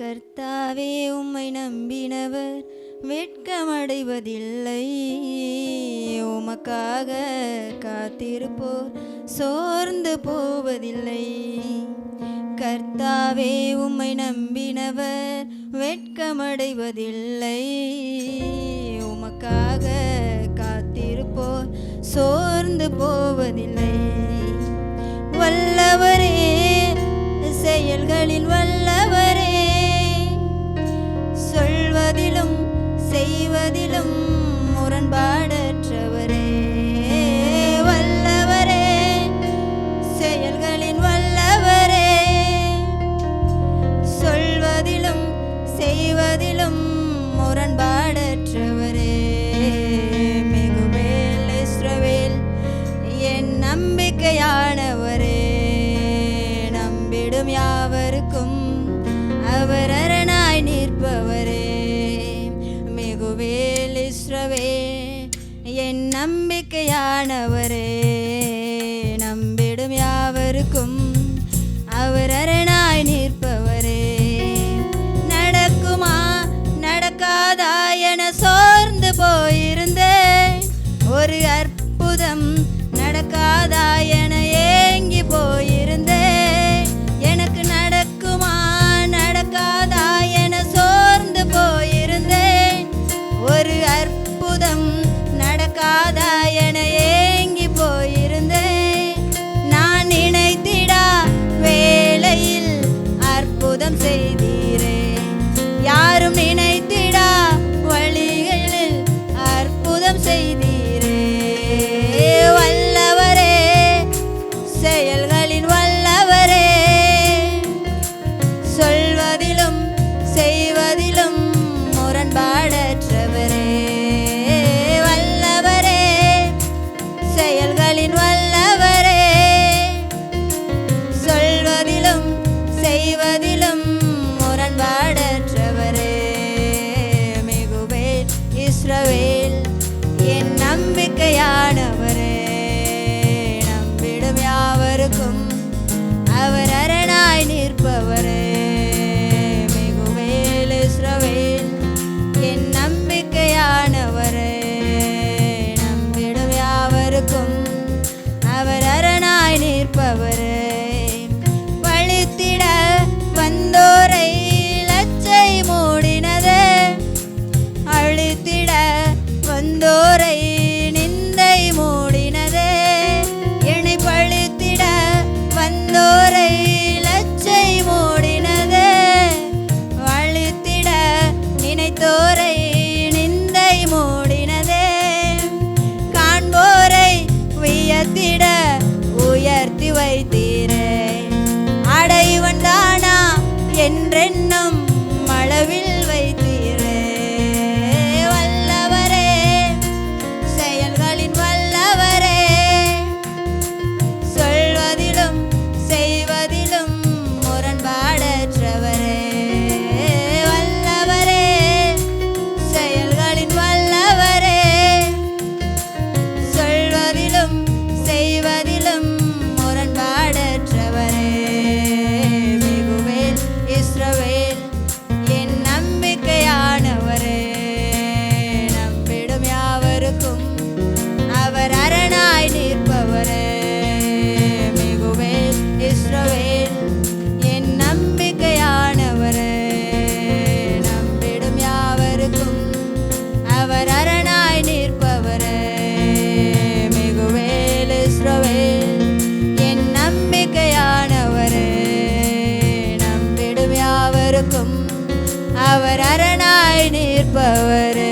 கர்த்தாவே உம்மை நம்பினவர் வெட்கமடைவதில்லை. உமக்காக காத்திருப்போர் சோர்ந்து போவதில்லை. கர்த்தாவே உம்மை நம்பினவர் வெட்கமடைவதில்லை. உமக்காக காத்திருப்போர் சோர்ந்து போவதில்லை. வல்லவரே, செயல்களில் வல்லவரே, சொல்வதிலும் செய்வதிலும் முரண்பாடற்றவரே. வல்லவரே, செயல்களின் வல்லவரே, சொல்வதிலும் செய்வதிலும் முரண்பாடற்றவரே. மிகுவேல் இஸ்ரவேல் என் நம்பிக்கையானவரே, நம்பிடும் யாவருக்கும் அவர் அரணாய் நிற்பவரே. மிகுவேல் இஸ்ரவேல் என் நம்பிக்கையானவரே, நம்பிடும் யாவருக்கும் அவர் அரணாய் நிற்பவரே. நடக்குமா நடக்காதா என சோர்ந்து போயிருந்தேன். ஒரு அற்புதம் நடக்காதா என ஏங்கி போயிருந்தேன். எனக்கு நடக்குமா நடக்காதா என சோர்ந்து போயிருந்தேன். ஒரு அற்புதம் நடக்காதா என ஏங்கி போயிருந்தேன். நான் நினைத்திடா வேளையில் அற்புதம் செய்தீரே. யாரும் நினைத்திடா வழிகளில் அற்புதம் செய்தீரே. வல்லவரே, செயல்களின் வல்லவரே, சொல்வதிலும் செய்வதிலும் முரண்பாடற்றவரே. வல்லவரே, செயல்களின் வல்லவரே, சொல்வதிலும் செய்வதிலும் முரண்பாடற்றவரே. மிகுவேல் இஸ்ரவேல் என் நம்பிக்கையானவரே, நம்பிடும் யாவருக்கும் அவர் அரணாய் நிற்பவரே. மிகுவேல் இஸ்ரவேல் என் நம்பிக்கையானவரே, நம்பிடும் யாவருக்கும் அவர் அரணாய் நிற்பவரே. பழித்திட வந்தோரை லச்சை மூடினதே. அழித்திட வந்தோரை நிந்தை மூடினதே. என்னை பழித்திட வந்தோரை லச்சை மூடினதே. அழித்திட நினைத்தோரை நிந்தை மூடினதே. காண்போரை வியத்திட உயர்த்தி வைத்தீரே. அடைவன் தானா என்றென்னும் அளவில் வைத்தீரே. வல்லவரே, செயல்களின் வல்லவரே, சொல்வதிலும் செய்வதிலும் முரண்பாடற்றவரே. வல்லவரே, செயல்களின் வல்லவரே, சொல்வதிலும் செய்வதிலும் முரண்பாடற்றவரே. மிகுவேல் இஸ்ரவேல் என் நம்பிக்கையானவரே, நம்பிடும் யாவருக்கும் அவர் அரணாய் நிற்பவரே. மிகுவேல் இஸ்ரவேல் என் நம்பிக்கையானவரே, நம்பிடும் யாவருக்கும் அவர் அரணாய் நிற்பவரே. மிகுவேல் இஸ்ரவேல் என் நம்பிக்கையானவரே, நம்பிடும் யாவருக்கும் அவர் அரணாய் நிற்பவரே.